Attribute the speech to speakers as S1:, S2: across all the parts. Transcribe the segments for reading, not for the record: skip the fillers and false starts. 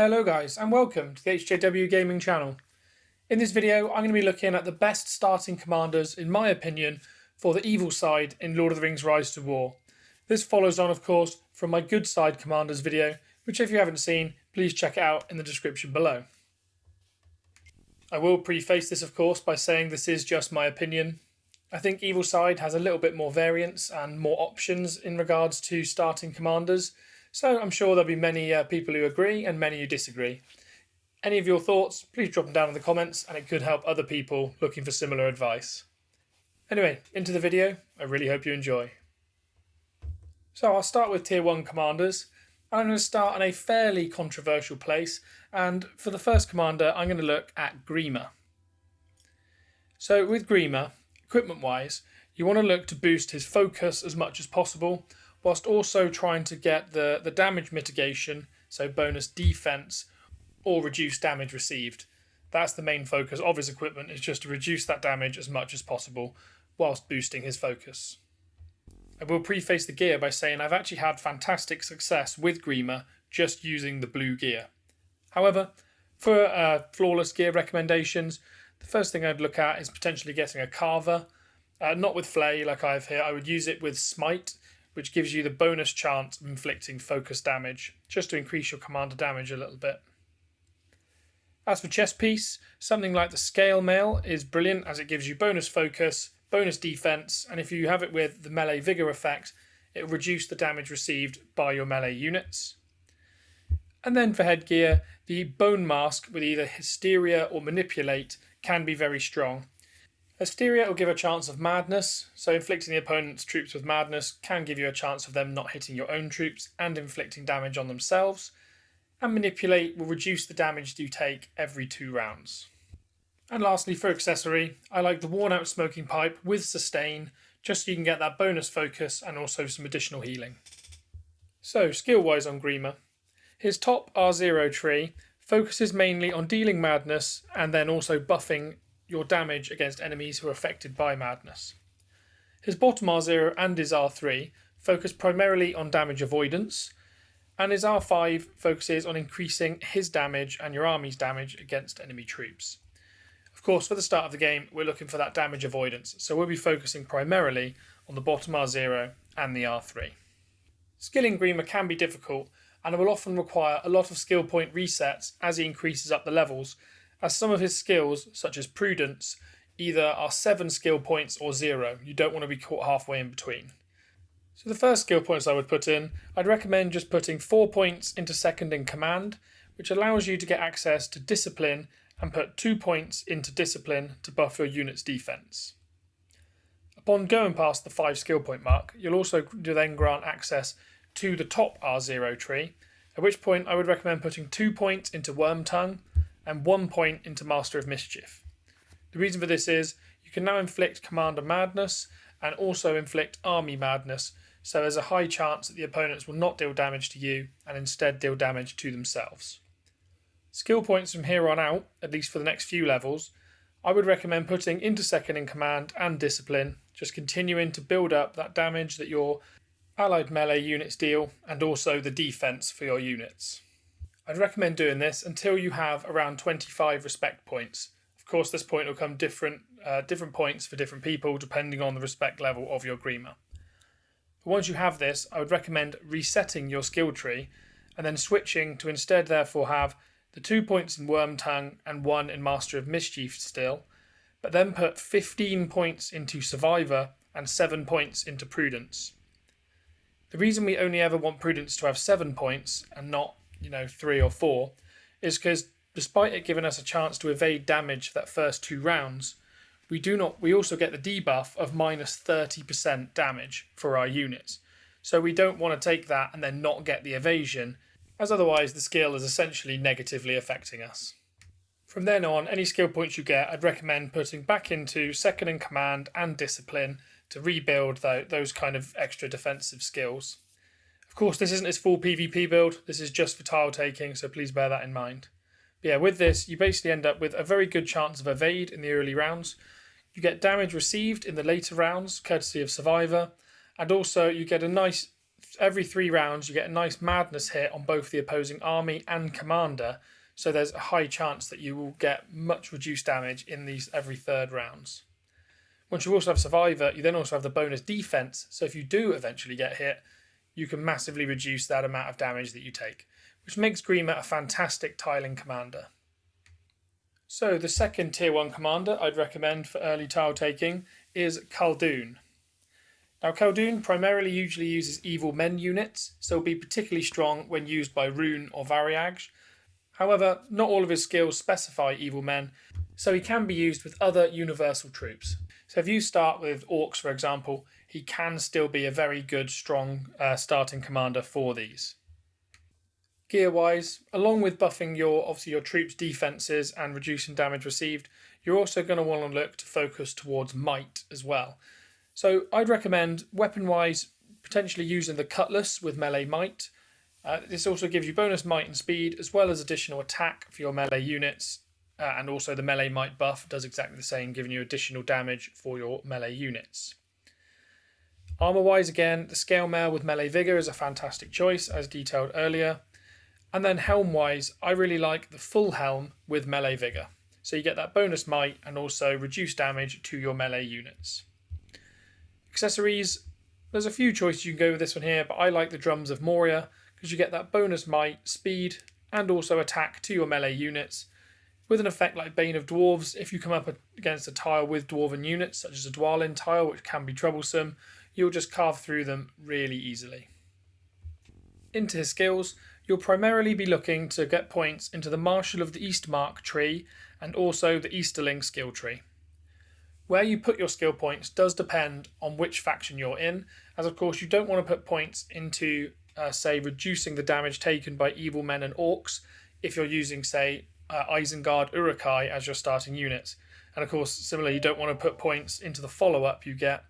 S1: Hello guys and welcome to the HJW Gaming channel. In this video I'm going to be looking at the best starting commanders in my opinion for the evil side in Lord of the Rings Rise to War. This follows on of course from my good side commanders video, which if you haven't seen please check it out in the description below. I will preface this of course by saying this is just my opinion. I think evil side has a little bit more variance and more options in regards to starting commanders. So I'm sure there'll be many people who agree and many who disagree. Any of your thoughts, please drop them down in the comments and it could help other people looking for similar advice. Anyway, into the video. I really hope you enjoy. So I'll start with tier 1 commanders. I'm going to start in a fairly controversial place, and for the first commander I'm going to look at Grima. So with Grima, equipment wise, you want to look to boost his focus as much as possible, whilst also trying to get the damage mitigation, so bonus defense or reduce damage received. That's the main focus of his equipment, is just to reduce that damage as much as possible whilst boosting his focus. I will preface the gear by saying I've actually had fantastic success with Grima just using the blue gear. However, for flawless gear recommendations, the first thing I'd look at is potentially getting a carver. Not with flay like I have here. I would use it with smite, which gives you the bonus chance of inflicting focus damage, just to increase your commander damage a little bit. As for chest piece, something like the scale mail is brilliant as it gives you bonus focus, bonus defense, and if you have it with the melee vigor effect, it will reduce the damage received by your melee units. And then for headgear, the bone mask with either hysteria or manipulate can be very strong. Hysteria will give a chance of madness, so inflicting the opponent's troops with madness can give you a chance of them not hitting your own troops and inflicting damage on themselves, and manipulate will reduce the damage you take every 2 rounds. And lastly for accessory, I like the worn out smoking pipe with sustain, just so you can get that bonus focus and also some additional healing. So skill wise on Grima, his top R0 tree focuses mainly on dealing madness and then also buffing your damage against enemies who are affected by madness. His bottom R0 and his R3 focus primarily on damage avoidance, and his R5 focuses on increasing his damage and your army's damage against enemy troops. Of course, for the start of the game, we're looking for that damage avoidance, so we'll be focusing primarily on the bottom R0 and the R3. Skilling Grima can be difficult, and it will often require a lot of skill point resets as he increases up the levels, as some of his skills, such as Prudence, either are 7 skill points or 0. You don't want to be caught halfway in between. So the first skill points I would put in, I'd recommend just putting 4 points into second in command, which allows you to get access to discipline, and put 2 points into discipline to buff your unit's defense. Upon going past the 5 skill point mark, you'll also then grant access to the top R0 tree, at which point I would recommend putting 2 points into Worm Tongue, and 1 point into Master of Mischief. The reason for this is you can now inflict Commander Madness and also inflict Army Madness, so there's a high chance that the opponents will not deal damage to you and instead deal damage to themselves. Skill points from here on out, at least for the next few levels, I would recommend putting into second in command and discipline, just continuing to build up that damage that your allied melee units deal and also the defense for your units. I'd recommend doing this until you have around 25 respect points. Of course, this point will come different points for different people depending on the respect level of your Grima. But once you have this, I would recommend resetting your skill tree and then switching to instead therefore have the 2 points in Worm Tongue and 1 in Master of Mischief still, but then put 15 points into Survivor and 7 points into Prudence. The reason we only ever want Prudence to have 7 points and not 3 or 4, is because despite it giving us a chance to evade damage for that first 2 rounds, we also get the debuff of minus 30% damage for our units. So we don't want to take that and then not get the evasion, as otherwise the skill is essentially negatively affecting us. From then on, any skill points you get, I'd recommend putting back into second in command and discipline to rebuild those kind of extra defensive skills. Of course, this isn't his full PvP build, this is just for tile taking, so please bear that in mind. But yeah, with this, you basically end up with a very good chance of evade in the early rounds. You get damage received in the later rounds, courtesy of Survivor, and also you get a nice Every 3 rounds you get a nice madness hit on both the opposing army and commander, so there's a high chance that you will get much reduced damage in these every 3rd rounds. Once you also have Survivor, you then also have the bonus defense, so if you do eventually get hit, you can massively reduce that amount of damage that you take, which makes Grima a fantastic tiling commander. So the second tier 1 commander I'd recommend for early tile taking is Khaldoon. Now Khaldoon primarily usually uses evil men units, so will be particularly strong when used by Rune or Variag. However, not all of his skills specify evil men, so he can be used with other universal troops. So if you start with orcs, for example, he can still be a very good, strong starting commander for these. Gear-wise, along with buffing your troops' defences and reducing damage received, you're also going to want to look to focus towards might as well. So I'd recommend, weapon-wise, potentially using the cutlass with melee might. This also gives you bonus might and speed, as well as additional attack for your melee units, and also the melee might buff does exactly the same, giving you additional damage for your melee units. Armour-wise, again, the scale mail with melee vigour is a fantastic choice, as detailed earlier. And then helm-wise, I really like the full helm with melee vigour. So you get that bonus might and also reduced damage to your melee units. Accessories, there's a few choices you can go with this one here, but I like the drums of Moria because you get that bonus might, speed, and also attack to your melee units. With an effect like Bane of Dwarves, if you come up against a tile with dwarven units, such as a Dwalin tile, which can be troublesome, you'll just carve through them really easily. Into his skills, you'll primarily be looking to get points into the Marshal of the Eastmark tree and also the Easterling skill tree. Where you put your skill points does depend on which faction you're in, as of course you don't want to put points into, say, reducing the damage taken by evil men and orcs if you're using, say, Isengard Uruk-hai as your starting units. And of course, similarly, you don't want to put points into the follow-up you get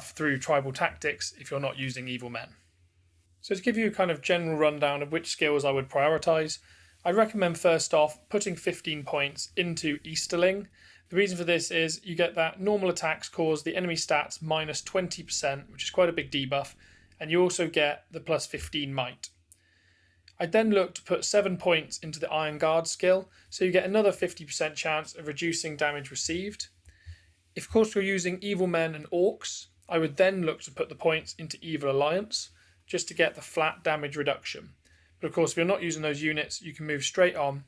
S1: through tribal tactics if you're not using evil men. So to give you a kind of general rundown of which skills I would prioritise, I recommend first off putting 15 points into Easterling. The reason for this is you get that normal attacks cause the enemy stats minus 20%, which is quite a big debuff, and you also get the plus 15 might. I then look to put 7 points into the Iron Guard skill, so you get another 50% chance of reducing damage received. If of course you're using evil men and orcs, I would then look to put the points into Evil Alliance, just to get the flat damage reduction. But of course, if you're not using those units, you can move straight on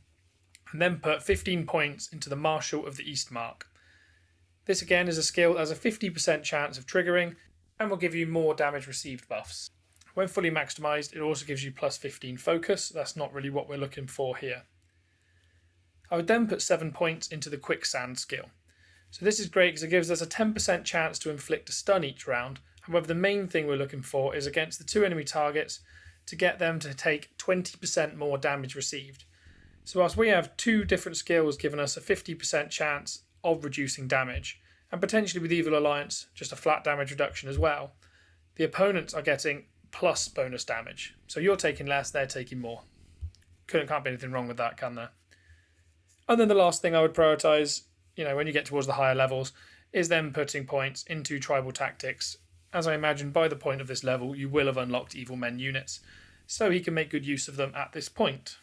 S1: and then put 15 points into the Marshal of the Eastmark. This again is a skill that has a 50% chance of triggering and will give you more damage received buffs. When fully maximised, it also gives you plus 15 focus. That's not really what we're looking for here. I would then put 7 points into the Quicksand skill. So this is great because it gives us a 10% chance to inflict a stun each round. However, the main thing we're looking for is against the 2 enemy targets to get them to take 20% more damage received. So whilst we have 2 different skills giving us a 50% chance of reducing damage, and potentially with Evil Alliance just a flat damage reduction as well, the opponents are getting plus bonus damage. So you're taking less, they're taking more. Can't be anything wrong with that, can there? And then the last thing I would prioritise, when you get towards the higher levels, is then putting points into tribal tactics. As I imagine by the point of this level, you will have unlocked evil men units, so he can make good use of them at this point.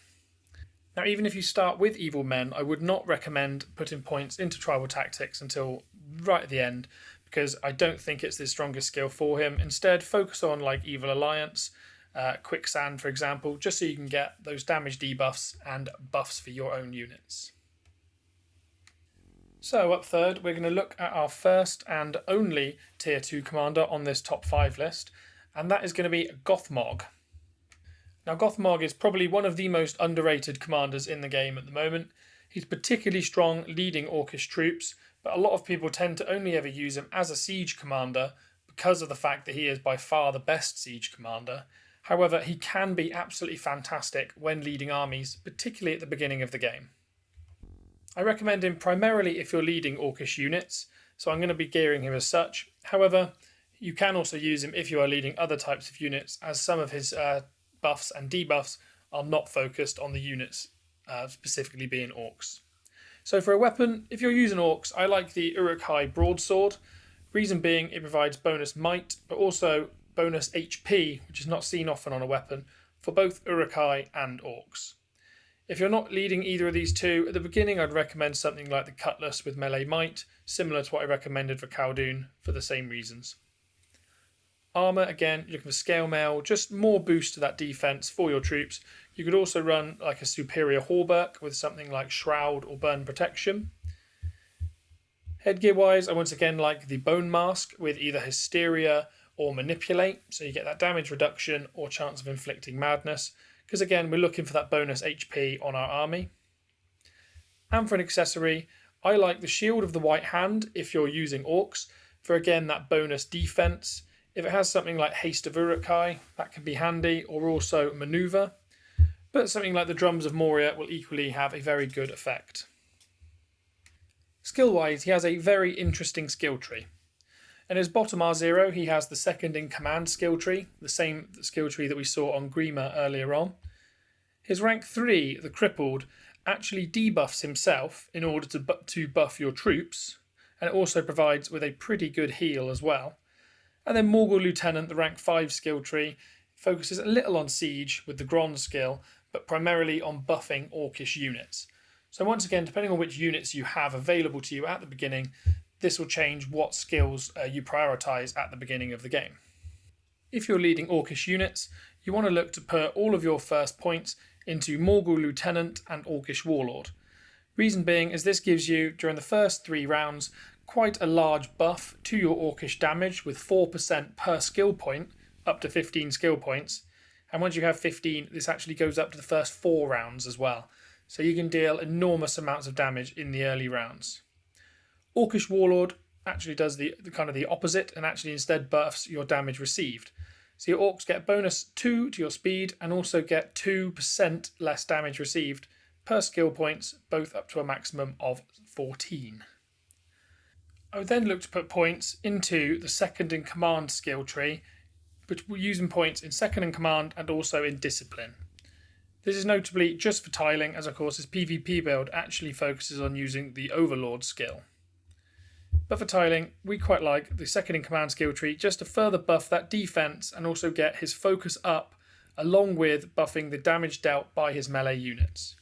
S1: Now, even if you start with evil men, I would not recommend putting points into tribal tactics until right at the end, because I don't think it's the strongest skill for him. Instead, focus on like Evil Alliance, Quicksand, for example, just so you can get those damage debuffs and buffs for your own units. So up third, we're going to look at our first and only tier 2 commander on this top 5 list, and that is going to be Gothmog. Now Gothmog is probably one of the most underrated commanders in the game at the moment. He's particularly strong leading orcish troops, but a lot of people tend to only ever use him as a siege commander because of the fact that he is by far the best siege commander. However, he can be absolutely fantastic when leading armies, particularly at the beginning of the game. I recommend him primarily if you're leading orcish units, so I'm going to be gearing him as such. However, you can also use him if you are leading other types of units, as some of his buffs and debuffs are not focused on the units, specifically being orcs. So for a weapon, if you're using orcs, I like the Uruk-hai broadsword. Reason being, it provides bonus might, but also bonus HP, which is not seen often on a weapon, for both Uruk-hai and Orcs. If you're not leading either of these two, at the beginning I'd recommend something like the Cutlass with melee might, similar to what I recommended for Khaldoon for the same reasons. Armour, again, you're looking for scale mail, just more boost to that defense for your troops. You could also run like a superior hauberk with something like Shroud or Burn Protection. Headgear wise, I once again like the Bone Mask with either Hysteria or Manipulate, so you get that damage reduction or chance of inflicting madness, because again, we're looking for that bonus HP on our army. And for an accessory, I like the Shield of the White Hand if you're using Orcs, for again that bonus defense. If it has something like Haste of Uruk-hai, that can be handy, or also Maneuver. But something like the Drums of Moria will equally have a very good effect. Skill-wise, he has a very interesting skill tree. In his bottom R0, he has the second in command skill tree, the same skill tree that we saw on Grima earlier on. His rank 3, the Crippled, actually debuffs himself in order to buff your troops, and it also provides with a pretty good heal as well. And then Morgul Lieutenant, the rank 5 skill tree, focuses a little on siege with the Gron skill, but primarily on buffing Orcish units. So once again, depending on which units you have available to you at the beginning, this will change what skills you prioritise at the beginning of the game. If you're leading Orcish units, you want to look to put all of your first points into Morgul Lieutenant and Orcish Warlord. Reason being is this gives you, during the first 3 rounds, quite a large buff to your Orcish damage with 4% per skill point, up to 15 skill points. And once you have 15, this actually goes up to the first 4 rounds as well. So you can deal enormous amounts of damage in the early rounds. Orcish Warlord actually does the kind of the opposite and actually instead buffs your damage received. So your Orcs get bonus 2 to your speed and also get 2% less damage received per skill points, both up to a maximum of 14. I would then look to put points into the second in command skill tree, which we're using points in second in command and also in discipline. This is notably just for tiling, as of course his PvP build actually focuses on using the Overlord skill. But for tiling, we quite like the second in command skill tree just to further buff that defense and also get his focus up, along with buffing the damage dealt by his melee units.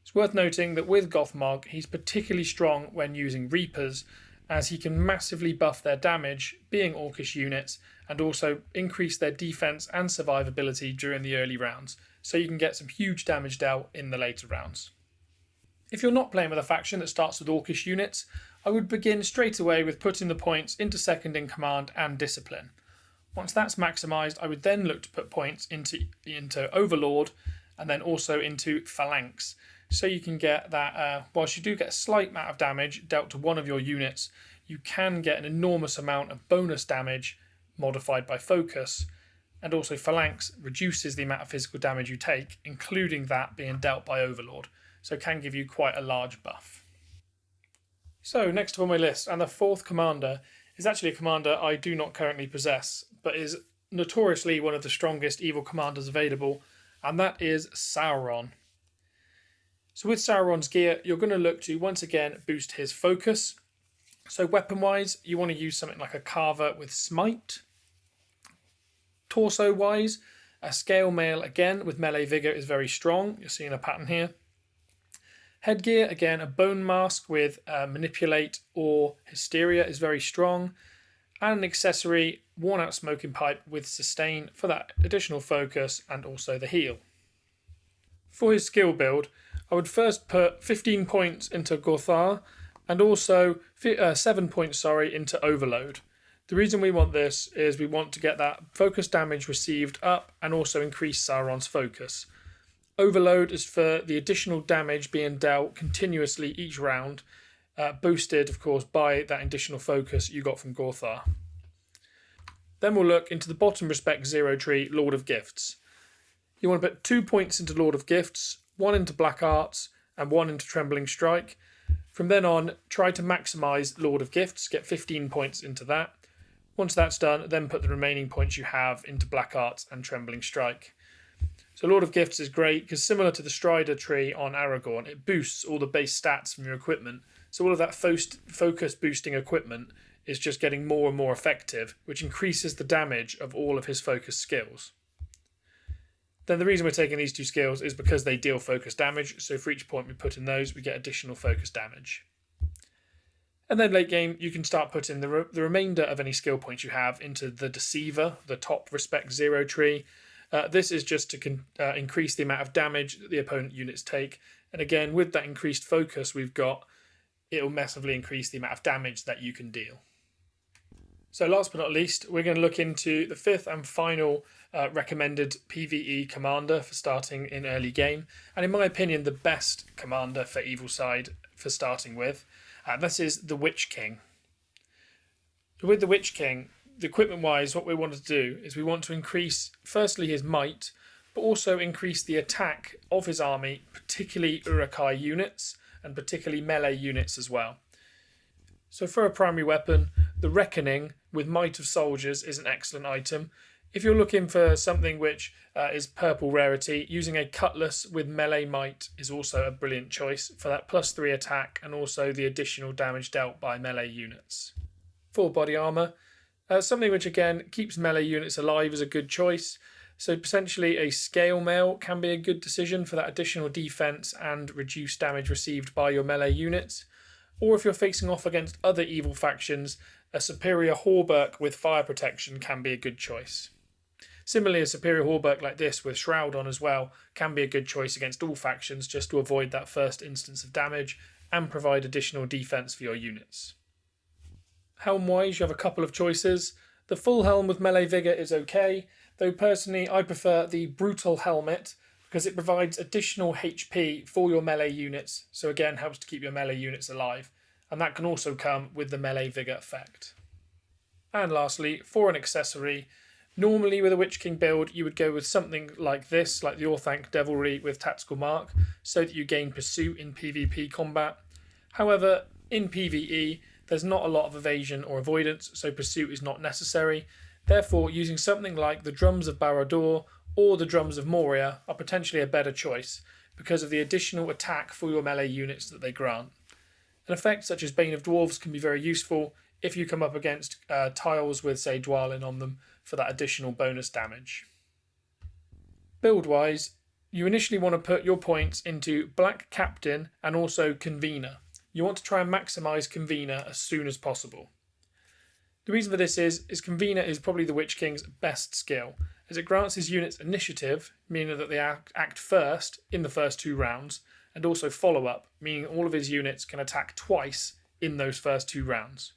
S1: It's worth noting that with Gothmog, he's particularly strong when using Reapers, as he can massively buff their damage, being Orcish units, and also increase their defense and survivability during the early rounds, so you can get some huge damage dealt in the later rounds. If you're not playing with a faction that starts with Orcish units, I would begin straight away with putting the points into second in command and discipline. Once that's maximised, I would then look to put points into Overlord and then also into Phalanx. So you can get that, whilst you do get a slight amount of damage dealt to one of your units, you can get an enormous amount of bonus damage modified by focus. And also Phalanx reduces the amount of physical damage you take, including that being dealt by Overlord. So it can give you quite a large buff. So next up on my list, and the 4th commander, is actually a commander I do not currently possess, but is notoriously one of the strongest evil commanders available, and that is Sauron. So with Sauron's gear, you're going to look to once again boost his focus. So weapon wise, you want to use something like a Carver with Smite. Torso wise, a Scale Mail again with melee vigor is very strong. You're seeing a pattern here. Headgear, again, a Bone Mask with Manipulate or Hysteria is very strong. And an accessory, Worn Out Smoking Pipe with Sustain for that additional focus and also the heal. For his skill build, I would first put 15 points into Gothar and also 7 points into Overload. The reason we want this is we want to get that focus damage received up and also increase Sauron's focus. Overload is for the additional damage being dealt continuously each round, boosted of course by that additional focus you got from Gothar. Then we'll look into the bottom respect 0 tree, Lord of Gifts. You want to put 2 points into Lord of Gifts, 1 into Black Arts and 1 into Trembling Strike. From then on, try to maximise Lord of Gifts, get 15 points into that. Once that's done, then put the remaining points you have into Black Arts and Trembling Strike. So Lord of Gifts is great because similar to the Strider tree on Aragorn, it boosts all the base stats from your equipment. So all of that focus boosting equipment is just getting more and more effective, which increases the damage of all of his focus skills. Then the reason we're taking these two skills is because they deal focus damage, so for each point we put in those, we get additional focus damage. And then late game, you can start putting the remainder of any skill points you have into the Deceiver, the top respect 0 tree. This is just to increase the amount of damage that the opponent units take. And again, with that increased focus we've got, it will massively increase the amount of damage that you can deal. So last but not least, we're going to look into the fifth and final recommended PvE commander for starting in early game. And in my opinion, the best commander for Evil Side for starting with. This is the Witch King. With the Witch King, the equipment-wise, what we want to do is we want to increase, firstly, his might, but also increase the attack of his army, particularly Uruk-hai units, and particularly melee units as well. So for a primary weapon, the Reckoning with Might of Soldiers is an excellent item. If you're looking for something which is purple rarity, using a Cutlass with melee might is also a brilliant choice for that +3 attack and also the additional damage dealt by melee units. For body armour, something which again keeps melee units alive is a good choice. So potentially a Scale Mail can be a good decision for that additional defense and reduced damage received by your melee units. Or if you're facing off against other evil factions, a Superior Hauberk with fire protection can be a good choice. Similarly, a Superior Hauberk like this with Shroud on as well can be a good choice against all factions just to avoid that first instance of damage and provide additional defense for your units. Helm-wise, you have a couple of choices. The full helm with melee vigor is okay, though personally I prefer the Brutal Helmet because it provides additional HP for your melee units, so again helps to keep your melee units alive, and that can also come with the melee vigor effect. And lastly, for an accessory, normally with a Witch King build you would go with something like this, like the Orthanc Devilry with Tactical Mark, so that you gain Pursuit in PvP combat. However, in PvE there's not a lot of evasion or avoidance, so Pursuit is not necessary. Therefore, using something like the Drums of Barad-dûr or the Drums of Moria are potentially a better choice because of the additional attack for your melee units that they grant. An effect such as Bane of Dwarves can be very useful if you come up against tiles with, say, Dwalin on them for that additional bonus damage. Build-wise, you initially want to put your points into Black Captain and also Convener. You want to try and maximise Convener as soon as possible. The reason for this is Convener is probably the Witch King's best skill, as it grants his units initiative, meaning that they act first in the first 2 rounds, and also follow-up, meaning all of his units can attack twice in those first 2 rounds.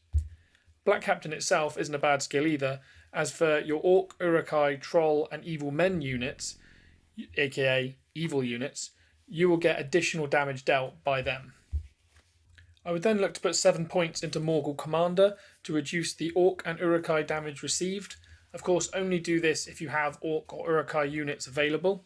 S1: Black Captain itself isn't a bad skill either, as for your Orc, Uruk-hai, Troll and Evil Men units, aka evil units, you will get additional damage dealt by them. I would then look to put 7 points into Morgul Commander to reduce the Orc and Uruk-hai damage received. Of course, only do this if you have Orc or Uruk-hai units available.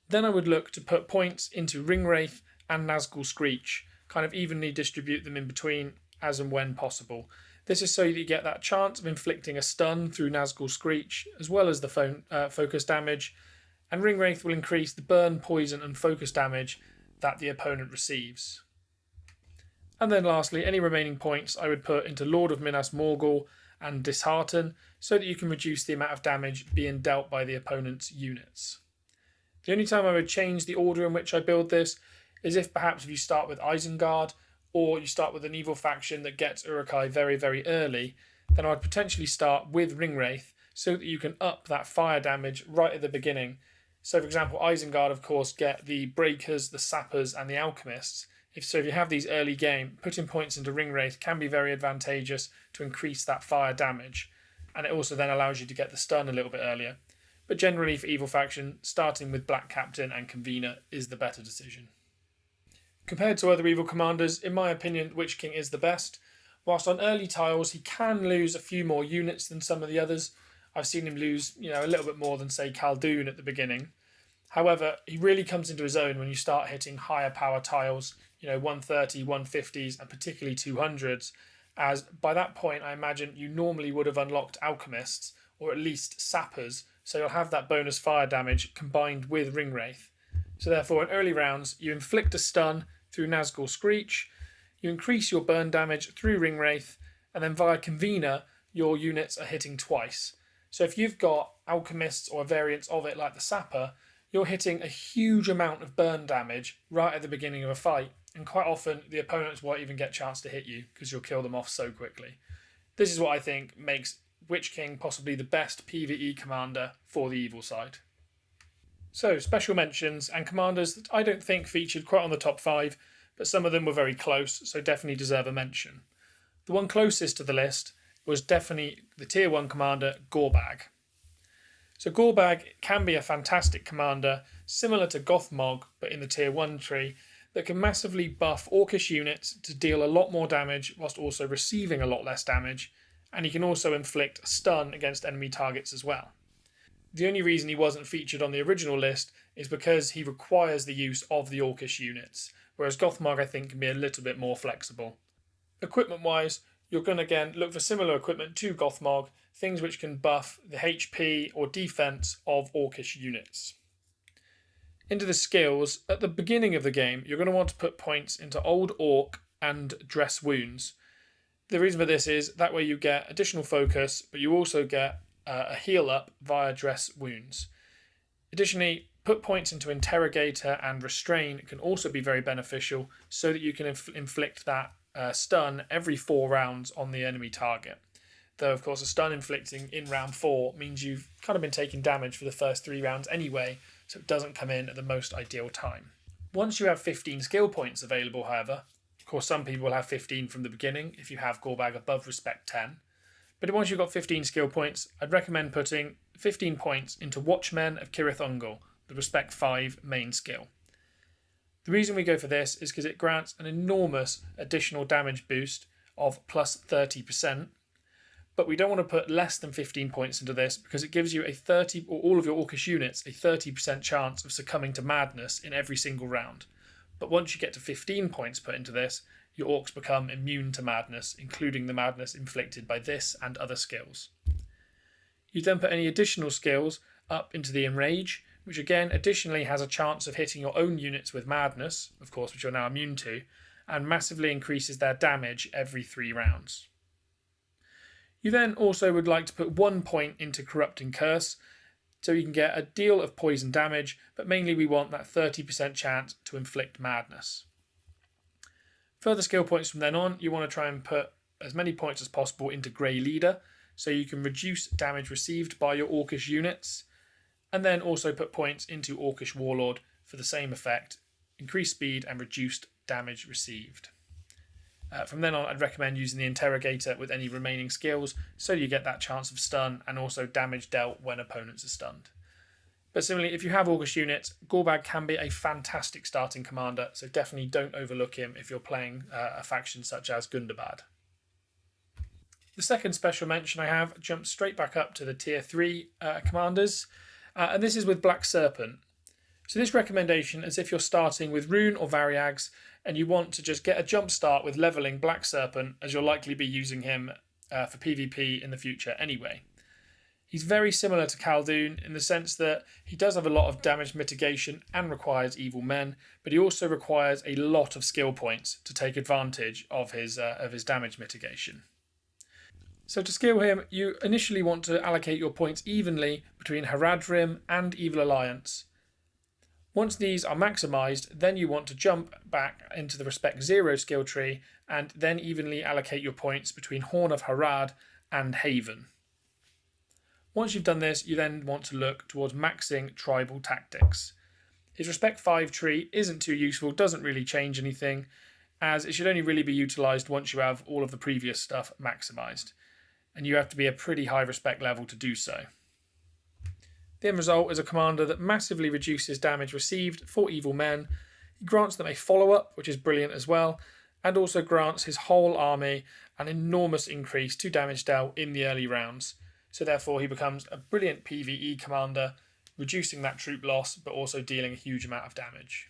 S1: Then I would look to put points into Ringwraith and Nazgul Screech, kind of evenly distribute them in between as and when possible. This is so that you get that chance of inflicting a stun through Nazgul Screech, as well as the focus damage, and Ringwraith will increase the burn, poison and focus damage that the opponent receives. And then lastly, any remaining points I would put into Lord of Minas Morgul and Dishearten, so that you can reduce the amount of damage being dealt by the opponent's units. The only time I would change the order in which I build this is if perhaps if you start with Isengard, or you start with an evil faction that gets Uruk-hai very, very early, then I'd potentially start with Ringwraith so that you can up that fire damage right at the beginning. So for example, Isengard of course get the Breakers, the Sappers and the Alchemists. If you have these early game, putting points into Ringwraith can be very advantageous to increase that fire damage, and it also then allows you to get the stun a little bit earlier. But generally for evil faction, starting with Black Captain and Convener is the better decision. Compared to other evil commanders, in my opinion, Witch King is the best. Whilst on early tiles he can lose a few more units than some of the others. I've seen him lose a little bit more than say Khaldoon at the beginning. However, he really comes into his own when you start hitting higher power tiles, 130, 150s and particularly 200s, as by that point I imagine you normally would have unlocked Alchemists or at least Sappers, so you'll have that bonus fire damage combined with Ringwraith. So therefore in early rounds you inflict a stun through Nazgul Screech, you increase your burn damage through Ringwraith, and then via Convener, your units are hitting twice. So if you've got Alchemists or variants of it like the Sapper, you're hitting a huge amount of burn damage right at the beginning of a fight, and quite often the opponents won't even get a chance to hit you because you'll kill them off so quickly. This is what I think makes Witch King possibly the best PvE commander for the evil side. So, special mentions and commanders that I don't think featured quite on the top 5, but some of them were very close, so definitely deserve a mention. The one closest to the list was definitely the tier 1 commander, Gorbag. So Gorbag can be a fantastic commander, similar to Gothmog, but in the tier 1 tree, that can massively buff Orcish units to deal a lot more damage whilst also receiving a lot less damage, and he can also inflict a stun against enemy targets as well. The only reason he wasn't featured on the original list is because he requires the use of the Orcish units, whereas Gothmog I think can be a little bit more flexible. Equipment wise, you're going to again look for similar equipment to Gothmog, things which can buff the HP or defense of Orcish units. Into the skills, at the beginning of the game, you're going to want to put points into Old Orc and Dress Wounds. The reason for this is that way you get additional focus, but you also get a heal up via Dress Wounds. Additionally, put points into Interrogator and Restrain can also be very beneficial so that you can inflict that stun every 4 rounds on the enemy target. Though, of course, a stun inflicting in round 4 means you've kind of been taking damage for the first 3 rounds anyway, so it doesn't come in at the most ideal time. Once you have 15 skill points available, however, of course, some people will have 15 from the beginning if you have Gorbag above Respect 10. But once you've got 15 skill points, I'd recommend putting 15 points into Watchmen of Cirith Ungol, the Respect 5 main skill. The reason we go for this is because it grants an enormous additional damage boost of plus 30%, but we don't want to put less than 15 points into this because it gives you a 30, or all of your Orcish units, a 30% chance of succumbing to madness in every single round. But once you get to 15 points put into this, your orcs become immune to madness, including the madness inflicted by this and other skills. You then put any additional skills up into the Enrage, which again additionally has a chance of hitting your own units with madness, of course, which you're now immune to, and massively increases their damage every 3 rounds. You then also would like to put 1 point into Corrupting Curse, so you can get a deal of poison damage, but mainly we want that 30% chance to inflict madness. Further skill points from then on, you want to try and put as many points as possible into Grey Leader, so you can reduce damage received by your Orcish units, and then also put points into Orcish Warlord for the same effect, increased speed and reduced damage received. From then on, I'd recommend using the Interrogator with any remaining skills, so you get that chance of stun and also damage dealt when opponents are stunned. But similarly, if you have Orcish units, Gorbag can be a fantastic starting commander, so definitely don't overlook him if you're playing a faction such as Gundabad. The second special mention I have jumps straight back up to the tier 3 commanders, and this is with Black Serpent. So this recommendation is if you're starting with Rune or Variags and you want to just get a jump start with levelling Black Serpent, as you'll likely be using him for PvP in the future anyway. He's very similar to Khaldoon in the sense that he does have a lot of damage mitigation and requires evil men, but he also requires a lot of skill points to take advantage of his damage mitigation. So to skill him, you initially want to allocate your points evenly between Haradrim and Evil Alliance. Once these are maximised, then you want to jump back into the Respect 0 skill tree and then evenly allocate your points between Horn of Harad and Haven. Once you've done this, you then want to look towards maxing Tribal Tactics. His Respect 5 tree isn't too useful, doesn't really change anything, as it should only really be utilised once you have all of the previous stuff maximised, and you have to be a pretty high Respect level to do so. The end result is a commander that massively reduces damage received for evil men. He grants them a follow-up, which is brilliant as well, and also grants his whole army an enormous increase to damage dealt in the early rounds. So therefore he becomes a brilliant PvE commander, reducing that troop loss, but also dealing a huge amount of damage.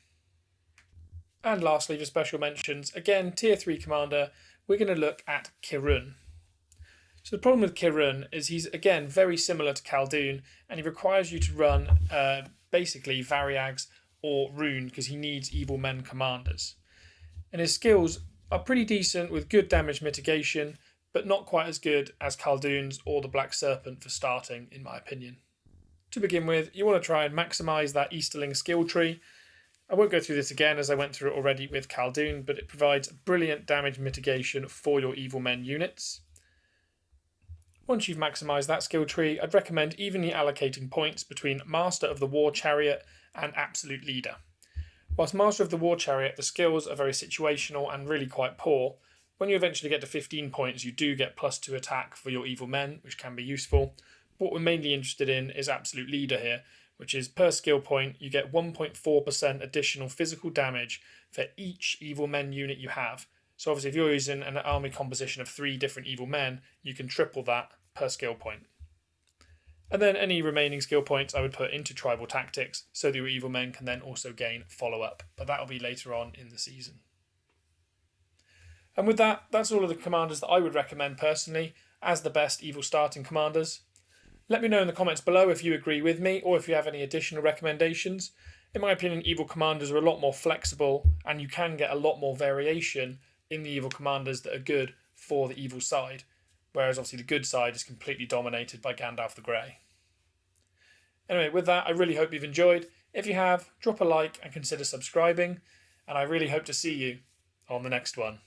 S1: And lastly, for special mentions, again, tier 3 commander, we're going to look at Kirun. So the problem with Kirun is he's, again, very similar to Khaldoon, and he requires you to run basically Variags or Rune because he needs evil men commanders. And his skills are pretty decent with good damage mitigation, but not quite as good as Khaldoon's or the Black Serpent for starting, in my opinion. To begin with, you want to try and maximise that Easterling skill tree. I won't go through this again as I went through it already with Khaldoon, but it provides brilliant damage mitigation for your Evil Men units. Once you've maximised that skill tree, I'd recommend evenly allocating points between Master of the War Chariot and Absolute Leader. Whilst Master of the War Chariot, the skills are very situational and really quite poor, when you eventually get to 15 points, you do get +2 attack for your Evil Men, which can be useful. What we're mainly interested in is Absolute Leader here, which is per skill point, you get 1.4% additional physical damage for each Evil Men unit you have. So obviously if you're using an army composition of 3 different Evil Men, you can triple that per skill point. And then any remaining skill points I would put into Tribal Tactics so that your Evil Men can then also gain follow-up, but that'll be later on in the season. And with that, that's all of the commanders that I would recommend personally as the best Evil starting commanders. Let me know in the comments below if you agree with me or if you have any additional recommendations. In my opinion, Evil commanders are a lot more flexible and you can get a lot more variation in the Evil commanders that are good for the Evil side, whereas obviously the good side is completely dominated by Gandalf the Grey. Anyway, with that, I really hope you've enjoyed. If you have, drop a like and consider subscribing, and I really hope to see you on the next one.